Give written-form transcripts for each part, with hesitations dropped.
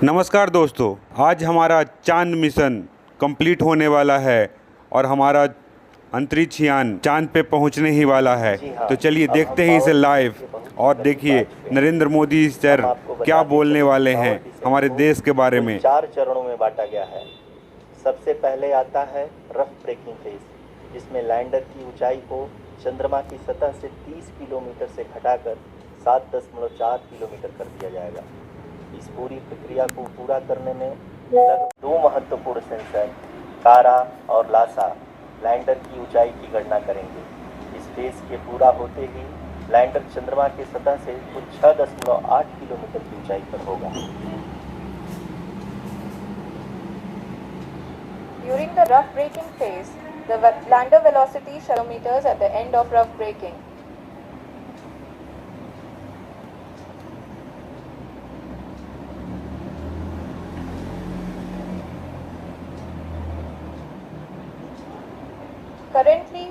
नमस्कार दोस्तों, आज हमारा चांद मिशन कंप्लीट होने वाला है और हमारा अंतरिक्ष यान चांद पे पहुंचने ही वाला है। तो चलिए देखते हैं इसे लाइव और देखिए नरेंद्र मोदी सर क्या बोलने वाले हैं हमारे देश के बारे में। 4 चरणों में बांटा गया है। सबसे पहले आता है रफ ब्रेकिंग फेज, जिसमें लैंडर की ऊंचाई को चंद्रमा की सतह से 30 किलोमीटर से घटाकर 7.4 किलोमीटर कर दिया जाएगा। इस पूरी प्रक्रिया को पूरा करने में लगभग 2 महत्वपूर्ण सेंसर कारा और लासा लैंडर की ऊंचाई की गणना करेंगे। इस फेज के पूरा होते ही लैंडर चंद्रमा के सतह से कुछ 6.8 किलोमीटर की ऊंचाई पर होगा। During the rough braking phase, the lander velocity shall be meters at the end of rough braking. Currently,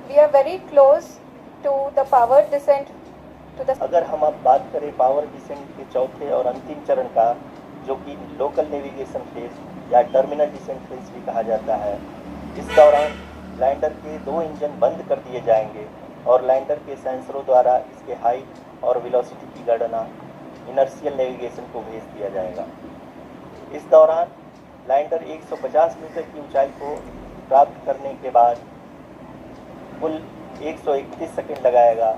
we are very close to the power descent to the. अगर हम अब बात करें पावर डिसेंट के चौथे और अंतिम चरण का, जो कि लोकल नेविगेशन फेज या टर्मिनल डिसेंट फेज भी कहा जाता है, इस दौरान लैंडर के 2 इंजन बंद कर दिए जाएंगे और लैंडर के सेंसरों द्वारा इसके हाइट और वेलोसिटी की गणना इनर्शियल नेविगेशन को भेज दिया जाएगा। इस दौरान लैंडर 150 मीटर की ऊंचाई को प्राप्त करने के बाद कुल 131 सेकंड लगाएगा।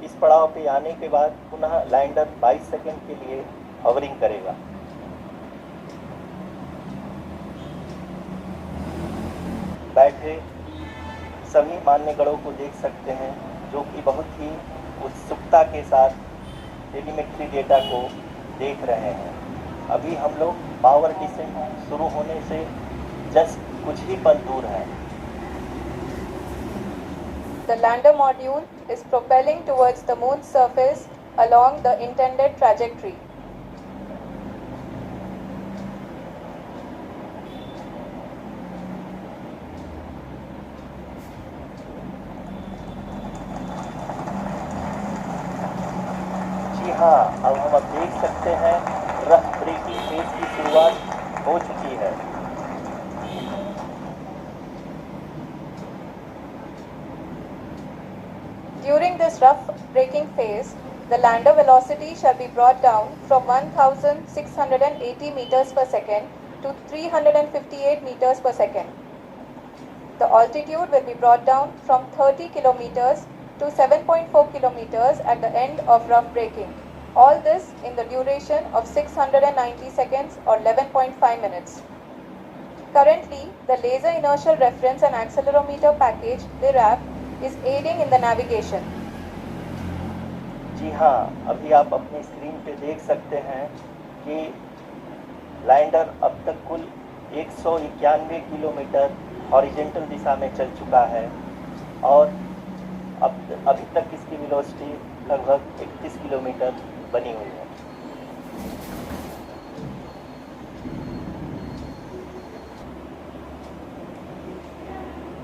इस पड़ाव पे आने के बाद पुनः लैंडर 22 सेकंड के लिए हवरिंग करेगा। बैठे सभी मान्यगणों को देख सकते हैं, जो कि बहुत ही उत्सुकता के साथ टेलीमेट्री डेटा को देख रहे हैं। अभी हम लोग पावर डिसेंट शुरू होने से जस्ट कुछ ही पल दूर हैं। The lander module is propelling towards the moon's surface along the intended trajectory. जी हाँ, अब हम देख सकते हैं रफ ब्रेकिंग फेज की शुरुआत हो चुकी है। During this rough braking phase, the lander velocity shall be brought down from 1680 meters per second to 358 meters per second. The altitude will be brought down from 30 kilometers to 7.4 kilometers at the end of rough braking. All this in the duration of 690 seconds or 11.5 minutes. Currently, the Laser Inertial Reference and Accelerometer package, LIRAP, is aiding in the navigation. जी हाँ, अभी आप अपनी screen पे देख सकते हैं कि lander अब तक कुल 191 किलोमीटर हॉरिजेंटल दिशा में चल चुका है और अभी तक इसकी वेलोसिटी लगभग 31 किलोमीटर बनी हुई है।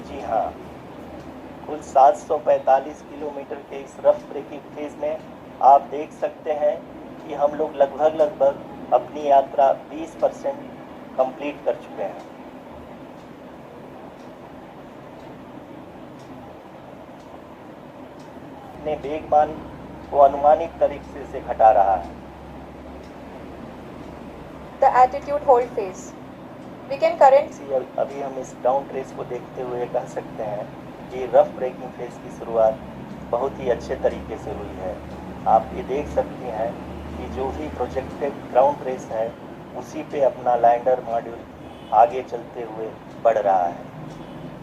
जी हाँ, कुल 745 किलोमीटर के इस रफ ब्रेकिंग फेज में आप देख सकते हैं कि हम लोग लगभग अपनी यात्रा 20% कंप्लीट कर चुके हैं। अपने वेगमान को अनुमानित तरीके से घटा रहा है। The attitude hold phase. We can currently. अभी हम इस डाउन ट्रेस को देखते हुए कह सकते हैं कि रफ ब्रेकिंग फेज की शुरुआत बहुत ही अच्छे तरीके से हुई है। आप ये देख सकते हैं कि जो भी प्रोजेक्टेड ग्राउंड रेस है, उसी पे अपना लैंडर मॉड्यूल आगे चलते हुए बढ़ रहा है।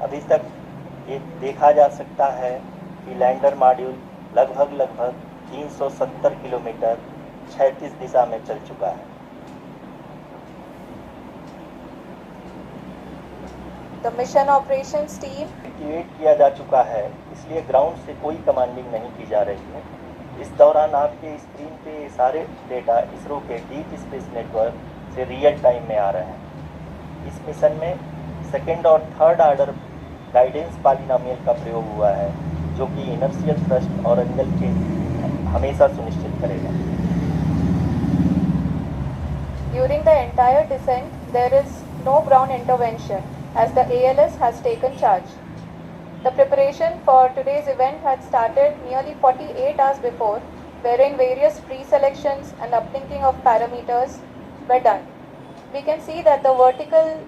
अभी तक ये देखा जा सकता है कि लैंडर मॉड्यूल लगभग 370 किलोमीटर 36 दिशा में चल चुका है। The mission operations team activate किया जा चुका है, इसलिए ग्राउंड से कोई कमांडिंग नहीं की जा रही है। इस दौरान आपके स्क्रीन पे ये सारे डेटा इसरो के डीप स्पेस नेटवर्क से रियल टाइम में आ रहे हैं। इस मिशन में सेकेंड और थर्ड ऑर्डर गाइडेंस पॉलिनोमियल का प्रयोग हुआ है, जो जो कि इनर्शियल थ्रस्ट और एंगल के हमेशा सुनिश्चित करेगा। During the entire descent, there is no ground intervention as the ALS has taken charge. The preparation for today's event had started nearly 48 hours before, wherein various pre-selections and uplinking of parameters were done. We can see that the vertical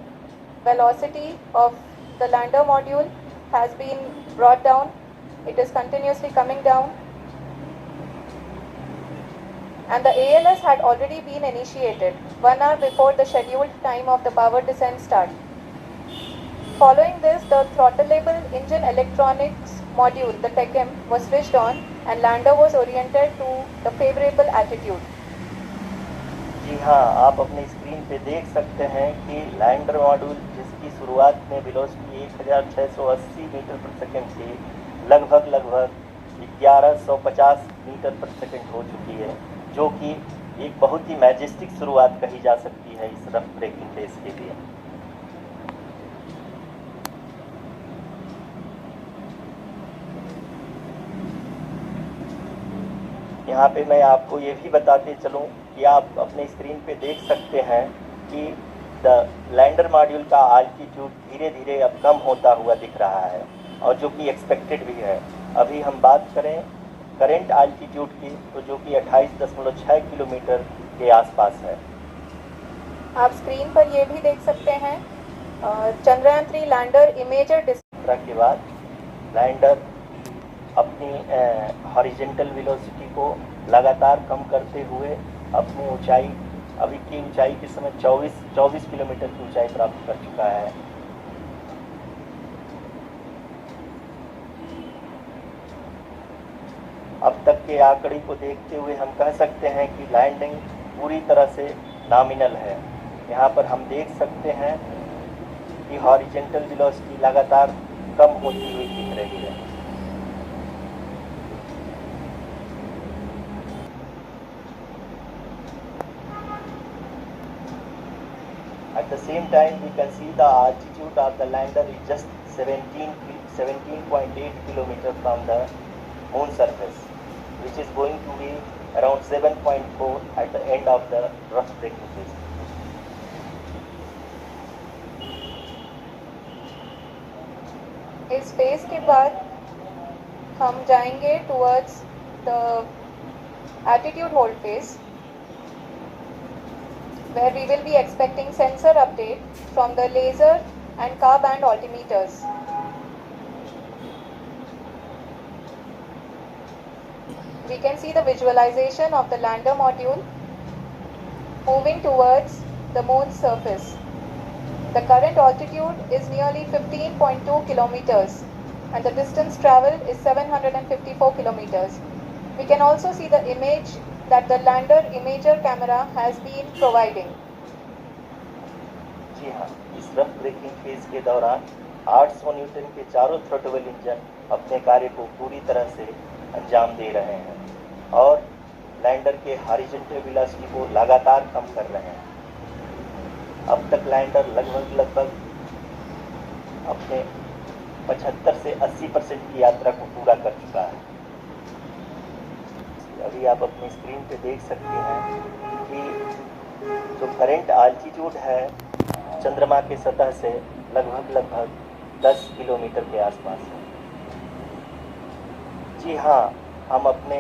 velocity of the lander module has been brought down. It is continuously coming down. And the ALS had already been initiated 1 hour before the scheduled time of the power descent start. Following this, the throttleable engine electronics module, the TECM, was switched on and lander was oriented to the favorable attitude. जी हाँ, आप अपने screen पे देख सकते हैं कि lander module जिसकी शुरुआत में वेलोसिटी 1680 मीटर पर सेकंड थी, लगभग 1150 मीटर पर सेकंड हो चुकी है, जो कि एक बहुत ही मैजेस्टिक शुरुआत कही जा सकती है इस रफ ब्रेकिंग फेज के लिए। यहाँ पे मैं आपको ये भी बताते चलूँ कि आप अपने स्क्रीन पे देख सकते हैं कि द लैंडर मॉड्यूल का आल्टीट्यूड धीरे धीरे अब कम होता हुआ दिख रहा है, और जो कि एक्सपेक्टेड भी है। अभी हम बात करें करेंट आल्टीट्यूड की, तो जो कि 28.6 किलोमीटर के आसपास है। आप स्क्रीन पर ये भी देख सकते हैं चंद्रयान 3 लैंडर इमेजर के बाद लैंडर अपनी हॉरिजेंटल वेलोसिटी को लगातार कम करते हुए अपनी ऊंचाई, अभी की ऊंचाई के समय 24 किलोमीटर की ऊंचाई प्राप्त कर चुका है। अब तक के आंकड़े को देखते हुए हम कह सकते हैं कि लैंडिंग पूरी तरह से नॉमिनल है। यहाँ पर हम देख सकते हैं कि हॉरिजेंटल वेलोसिटी लगातार कम होती हुई दिख रही है। At the same time, we can see the altitude of the lander is just 17.8 km from the moon surface, which is going to be around 7.4 at the end of the rough braking phase. इस phase के बाद हम जाएंगे towards the attitude hold phase, where we will be expecting sensor update from the laser and car band altimeters. We can see the visualization of the lander module moving towards the moon's surface. The current altitude is nearly 15.2 kilometers and the distance traveled is 754 kilometers. We can also see the image that the lander imager camera has been providing. जी हाँ, इस rough breaking phase के दौरान 800 Newton के चारों throttle engine अपने कार्य को पूरी तरह से अंजाम दे रहे हैं और लैंडर के हॉरिजॉन्टल वेलोसिटी को लगातार कम कर रहे हैं। अब तक लैंडर लगभग अपने 75 से 80% की यात्रा को पूरा कर चुका है। अभी आप अपनी स्क्रीन पे देख सकते हैं कि जो करंट आल्टीट्यूड है चंद्रमा के सतह से लगभग 10 किलोमीटर के आसपास है। जी हाँ, हम अपने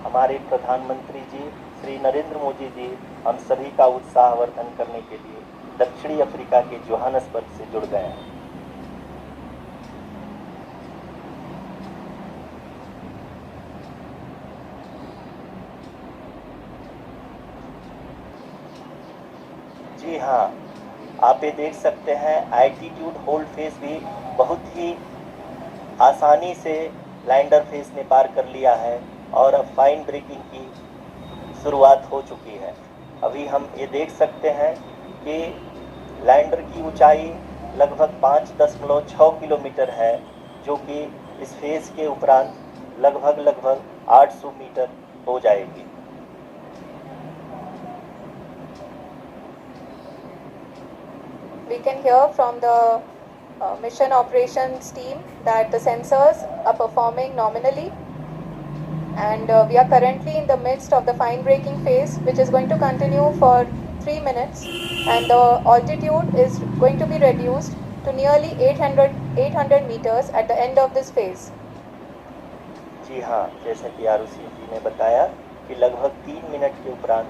हमारे प्रधानमंत्री जी श्री नरेंद्र मोदी जी हम सभी का उत्साहवर्धन करने के लिए दक्षिणी अफ्रीका के जोहान्सबर्ग से जुड़ गए हैं। जी हाँ, आप ये देख सकते हैं एल्टीट्यूड होल्ड फेज भी बहुत ही आसानी से लैंडर फेज ने पार कर लिया है और अब फाइन ब्रेकिंग की शुरुआत हो चुकी है। अभी हम ये देख सकते हैं कि लैंडर की ऊंचाई लगभग 5.6 किलोमीटर है, जो कि इस फेज के उपरांत लगभग 800 मीटर हो जाएगी। We can hear from the mission operations team that the sensors are performing nominally, and we are currently in the midst of the fine braking phase, which is going to continue for 3 minutes, and the altitude is going to be reduced to nearly 800 meters at the end of this phase. जी हाँ, जैसा कि आरुषि जी ने बताया कि लगभग 3 minute के उपरांत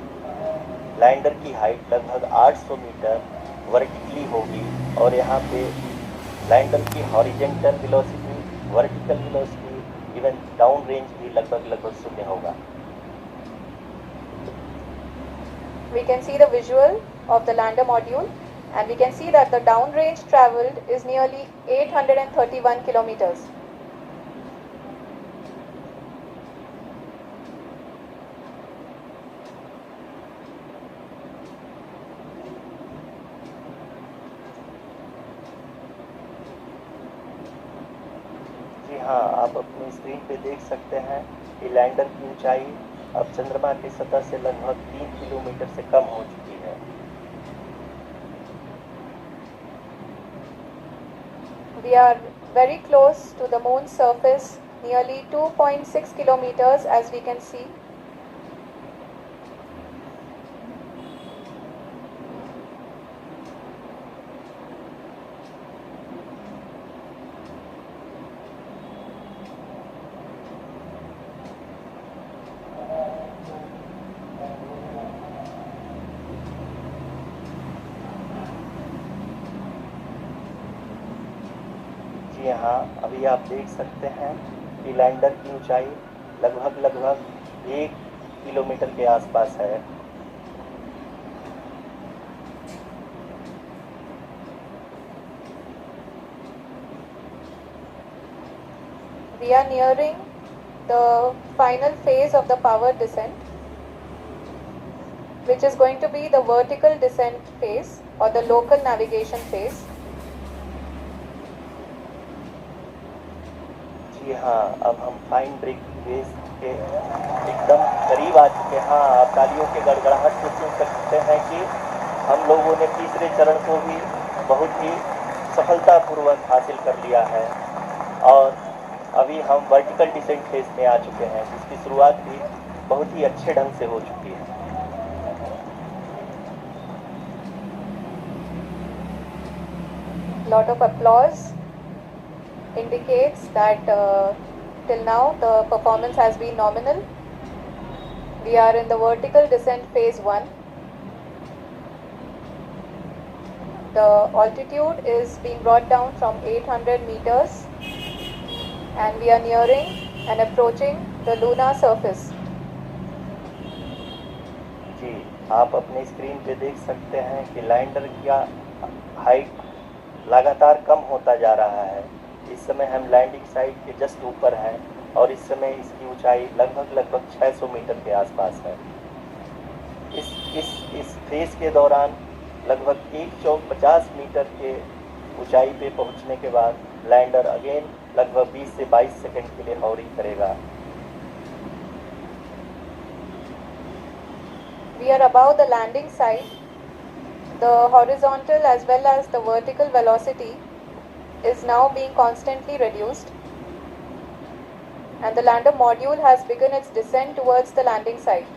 lander की हाइट लगभग 800 मीटर वर्टिकली होगी और यहाँ पे लैंडर की horizontal velocity, vertical velocity, even down range भी लगभग शून्य होगा। We can see the visual of the lander module, and we can see that the down range traveled is nearly 831 kilometers. जी हाँ, आप अपनी स्क्रीन पे देख सकते हैं कि लैंडर की ऊंचाई अब चंद्रमा की सतह से लगभग 3 किलोमीटर से कम हो चुकी है। We are very close to the moon's surface, nearly 2.6 kilometers, as we can see. जी हाँ, अभी आप देख सकते हैं कि लैंडर की ऊंचाई लगभग 1 किलोमीटर के आसपास है। We are nearing the final phase of the power descent, which is going to be the vertical descent phase or the local navigation phase. जी हाँ, अब हम फाइन ब्रेकिंग फेज के एकदम करीब आ चुके हैं। हाँ, आप तालियों के गड़गड़ाहट को सुन सकते हैं कि हम लोगों ने तीसरे चरण को भी बहुत ही सफलतापूर्वक हासिल कर लिया है और अभी हम वर्टिकल डिसेंट फेज में आ चुके हैं, जिसकी शुरुआत भी बहुत ही अच्छे ढंग से हो चुकी है। Lot of applause indicates that till now the performance has been nominal. We are in the vertical descent phase 1. The altitude is being brought down from 800 meters, and we are nearing and approaching the lunar surface. जी, आप अपनी screen पे देख सकते हैं कि lander का height लगातार कम होता जा रहा है। इस समय हम लैंडिंग साइट के जस्ट ऊपर हैं और इस समय इसकी ऊंचाई लगभग 600 मीटर के आसपास है। इस फेज के दौरान लगभग 150 मीटर के ऊंचाई पे पहुंचने के बाद लैंडर अगेन लगभग 20 से 22 सेकंड के लिए हॉवरिंग करेगा। We are above the landing site. The horizontal as well as the vertical velocity is now being constantly reduced, and the lander module has begun its descent towards the landing site.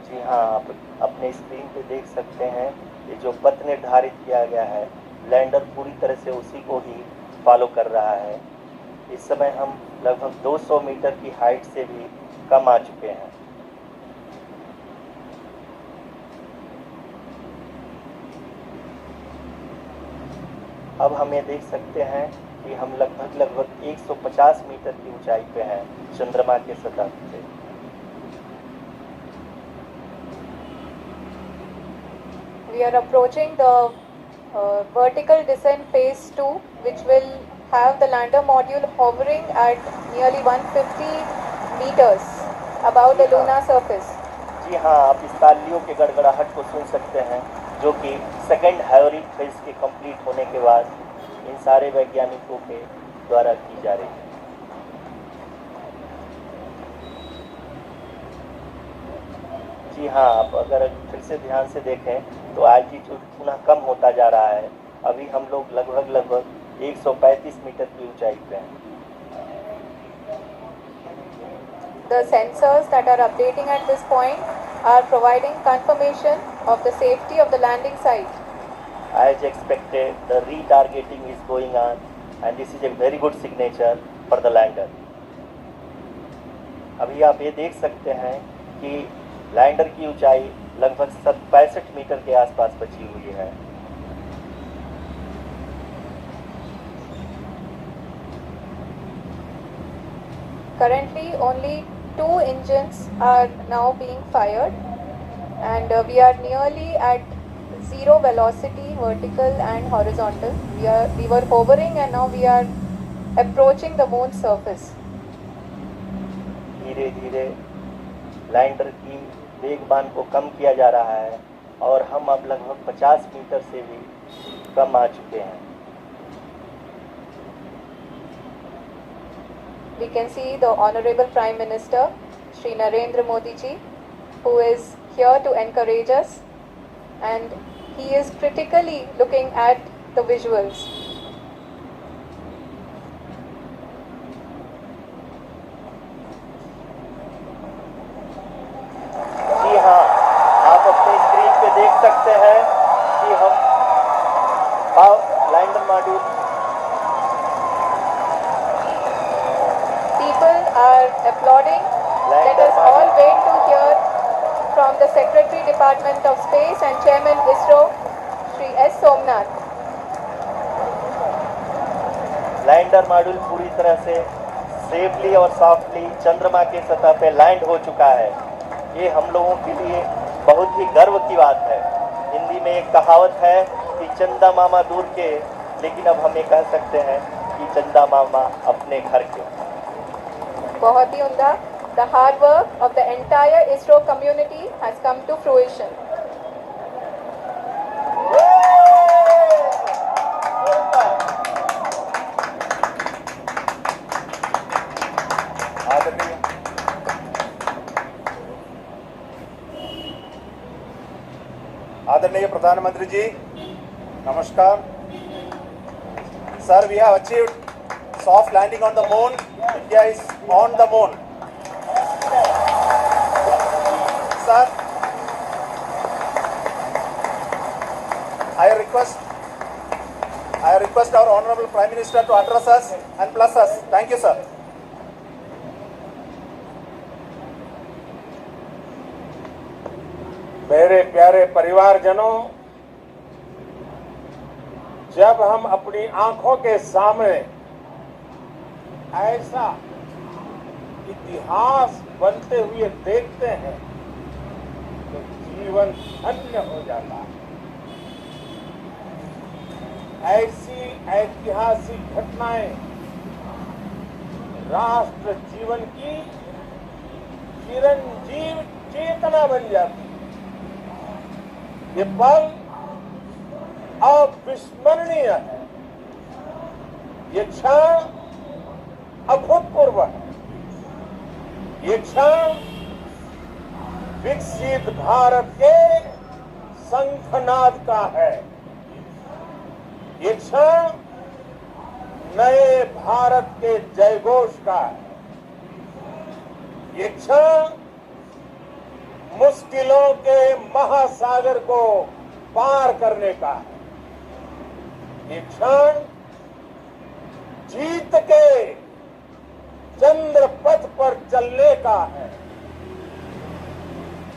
जी हाँ, आप अपने screen पे देख सकते हैं कि जो पथ निर्धारित किया गया है, लैंडर पूरी तरह से उसी को ही फॉलो कर रहा है। इस समय हम लगभग 200 मीटर की हाइट से भी कम आ चुके हैं। अब हम ये देख सकते हैं कि हम लगभग 150 मीटर की ऊंचाई पे हैं चंद्रमा के सतह से। We are approaching the vertical descent phase 2, which will have the lander module hovering at nearly 150 meters above the lunar surface. जी हाँ, आप इस तालियों के गड़गड़ाहट को सुन सकते हैं, जो कि सेकंड हाइवरिंग फेज के कंप्लीट होने के बाद इन सारे वैज्ञानिकों के द्वारा की जा रही है। जी हाँ, आप अगर फिर से ध्यान से देखें तो एल्टीट्यूड पुनः कम होता जा रहा है। अभी हम लोग लगभग 135 मीटर की ऊंचाई पे हैं। The sensors that are updating at this point are providing confirmation of the safety of the landing site. As expected, the retargeting is going on and this is a very good signature for the lander. अभी आप ये देख सकते हैं कि lander की ऊंचाई लगभग 65 मीटर के आसपास बची हुई है। Currently, only 2 engines are now being fired, and we are nearly at zero velocity, vertical and horizontal. We were hovering, and now we are approaching the moon's surface. धीरे धीरे लैंडर की वेगबान को कम किया जा रहा है और हम अब लगभग 50 मीटर से भी कम आ चुके हैं। We can see the Honorable Prime Minister, Shri Narendra Modi ji, who is here to encourage us, and he is critically looking at the visuals. जी हाँ, आप अपनी स्क्रीन पे देख सकते हैं कि हम lander module Are applauding. Let us all wait to hear from the Secretary Department of Space and Chairman ISRO, Shri S. Somnath. Lander module पूरी तरह से सेफली और सॉफ्टली चंद्रमा के सतह पे लैंड हो चुका है। ये हम लोगों के लिए बहुत ही गर्व की बात है। हिंदी में एक कहावत है कि चंदा मामा दूर के, लेकिन अब हम ये कह सकते हैं कि चंदा मामा अपने घर के। बहुत ही उम्दा। The hard work of the entire ISRO community has come to fruition. आदरणीय प्रधानमंत्री जी, नमस्कार। Sir, we have achieved soft landing on the moon. India is on the moon. Sir, I request our Honorable Prime Minister to address us and bless us. Thank you, sir. मेरे प्यारे परिवारजनों, जब हम अपनी आंखों के सामने ऐसा इतिहास बनते हुए देखते हैं तो जीवन धन्य हो जाता है। ऐसी ऐतिहासिक घटनाएं राष्ट्र जीवन की चिरंजीव चेतना बन जाती है। ये पल अविस्मरणीय है। ये क्षण अभूतपूर्व है। ये क्षण विकसित भारत के शंखनाद का है। ये क्षण नए भारत के जयघोष का है। ये क्षण मुश्किलों के महासागर को पार करने का है। ये क्षण जीत के चंद्र पथ पर चलने का है।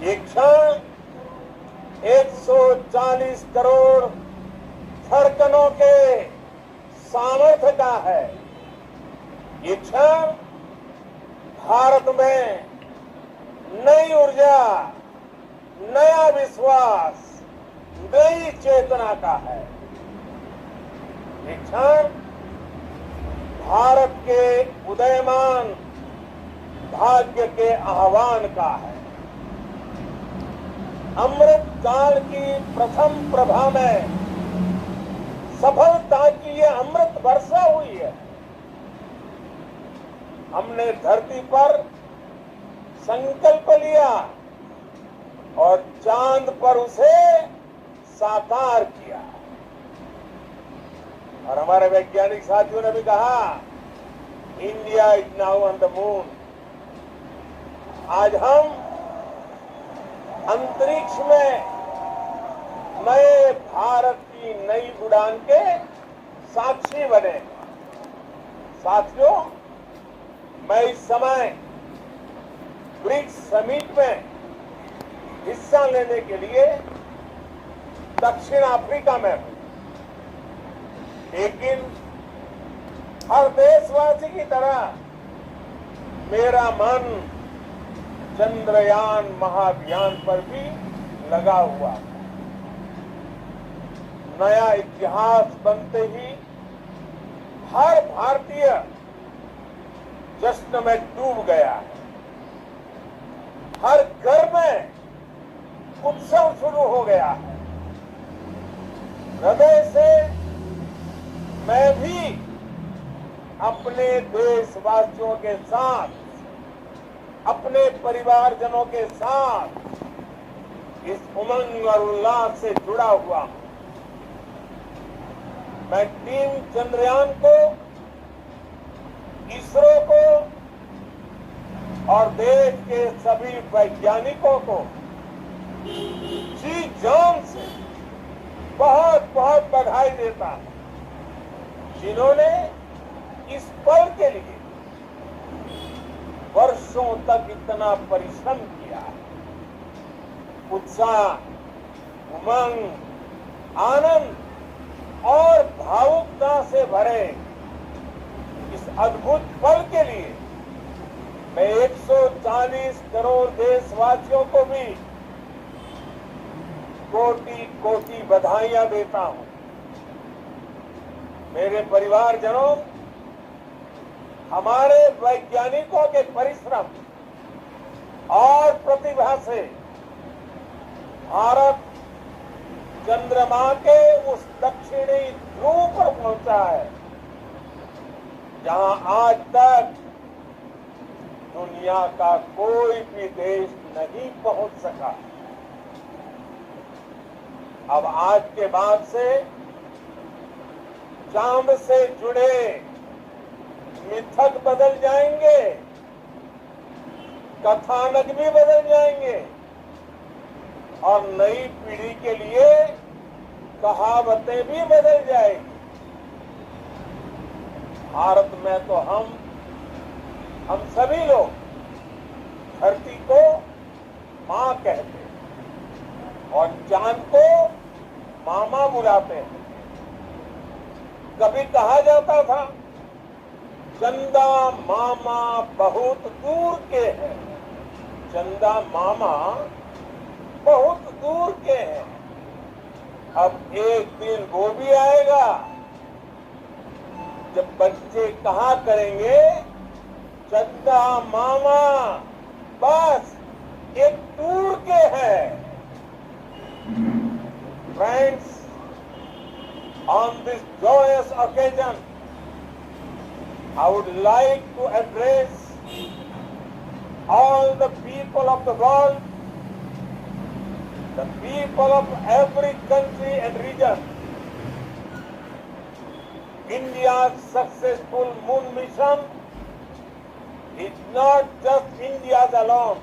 ये क्षण 140 करोड़ धड़कनों के सामर्थ्य का है। ये क्षण भारत में नई ऊर्जा, नया विश्वास, नई चेतना का है। ये क्षण भारत के उदयमान भाग्य के आह्वान का है। अमृत काल की प्रथम प्रभा में सफलता की ये अमृत वर्षा हुई है। हमने धरती पर संकल्प लिया और चांद पर उसे साकार किया। और हमारे वैज्ञानिक साथियों ने भी कहा, India is now on the moon. आज हम अंतरिक्ष में नए भारत की नई उड़ान के साक्षी बने। साथियों, मैं इस समय ब्रिक्स समिट में हिस्सा लेने के लिए दक्षिण अफ्रीका में हूं, लेकिन हर देशवासी की तरह मेरा मन चंद्रयान महाअभियान पर भी लगा हुआ है। नया इतिहास बनते ही हर भारतीय जश्न में डूब गया है। हर घर में उत्सव शुरू हो गया है। हृदय से मैं भी अपने देशवासियों के साथ, अपने परिवारजनों के साथ इस उमंग और उल्लास से जुड़ा हुआ हूं। मैं टीम चंद्रयान को, इसरो को और देश के सभी वैज्ञानिकों को जी जान से बहुत बहुत बधाई देता हूं, जिन्होंने इस पल के लिए वर्षों तक इतना परिश्रम किया। उत्साह, उमंग, आनंद और भावुकता से भरे इस अद्भुत पल के लिए मैं 140 करोड़ देशवासियों को भी कोटि कोटि बधाइयां देता हूं। मेरे परिवारजनों, हमारे वैज्ञानिकों के परिश्रम और प्रतिभा से भारत चंद्रमा के उस दक्षिणी ध्रुव पर पहुंचा है, जहां आज तक दुनिया का कोई भी देश नहीं पहुंच सका। अब आज के बाद से चांद से जुड़े मिथक बदल जाएंगे, कथानक भी बदल जाएंगे और नई पीढ़ी के लिए कहावतें भी बदल जाएगी। भारत में तो हम सभी लोग धरती को मां कहते हैं और चांद को मामा बुलाते हैं। कभी कहा जाता था, चंदा मामा बहुत दूर के हैं। चंदा मामा बहुत दूर के हैं। अब एक दिन वो भी आएगा जब बच्चे कहा करेंगे, चंदा मामा बस एक दूर के हैं। Friends, on this joyous occasion, I would like to address all the people of the world, the people of every country and region. India's successful moon mission is not just India's alone.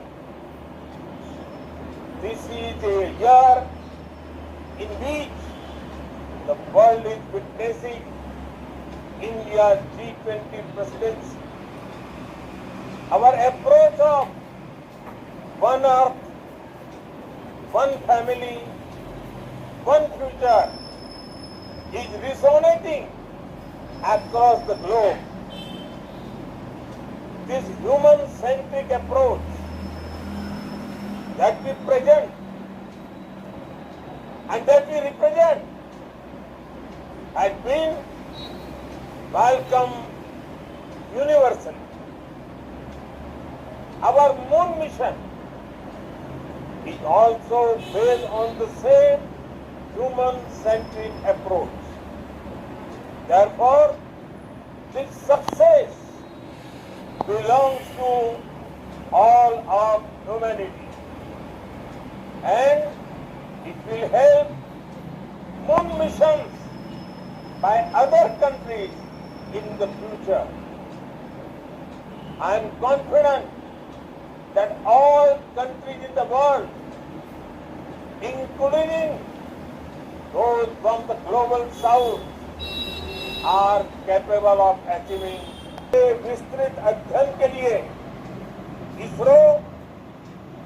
This is a year in which the world is witnessing India's G20 presidency. Our approach of one earth, one family, one future is resonating across the globe. This human-centric approach that we present and that we represent has been welcomed universally. Our moon mission is also based on the same human-centric approach. Therefore, this success belongs to all of humanity. and it will help moon missions by other countries in the future. I am confident that all countries in the world, including those from the global south, are capable of achieving. विस्तृत अध्ययन के लिए ISRO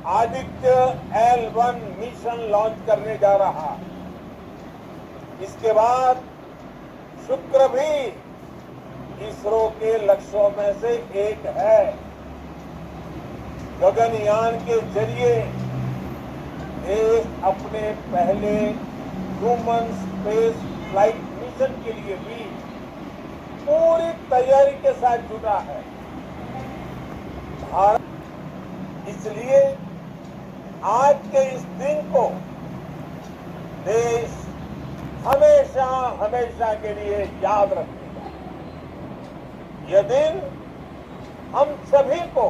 Aditya L1 mission launch करने जा रहा। इसके बाद शुक्र भी इसरो के लक्ष्यों में से एक है। गगनयान के जरिए देश अपने पहले ह्यूमन स्पेस फ्लाइट मिशन के लिए भी पूरी तैयारी के साथ जुटा है। भारत इसलिए आज के इस दिन को देश हमेशा हमेशा के लिए याद रखेगा। यह दिन हम सभी को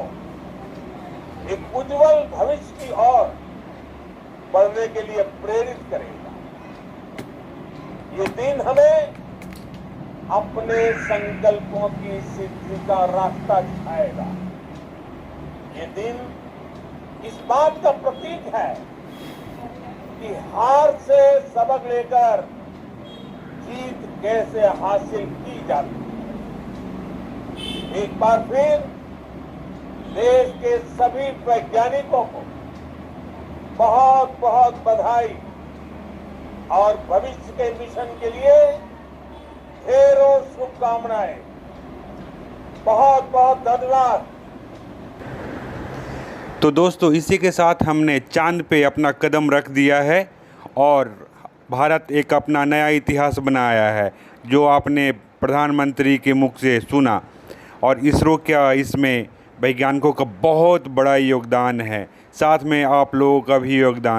एक उज्जवल भविष्य की ओर बढ़ने के लिए प्रेरित करेगा। ये दिन हमें अपने संकल्पों की सिद्धि का रास्ता दिखाएगा। ये दिन इस बात का प्रतीक है कि हार से सबक लेकर जीत कैसे हासिल की जाती है। एक बार फिर देश के सभी वैज्ञानिकों को बहुत बहुत बधाई और भविष्य के मिशन के लिए ढेरों शुभकामनाएं। बहुत बहुत धन्यवाद। तो दोस्तों, इसी के साथ हमने चांद पे अपना कदम रख दिया है और भारत एक अपना नया इतिहास बनाया है, जो आपने प्रधानमंत्री के मुख से सुना। और इसरो का इसमें वैज्ञानिकों का बहुत बड़ा योगदान है, साथ में आप लोगों का भी योगदान है।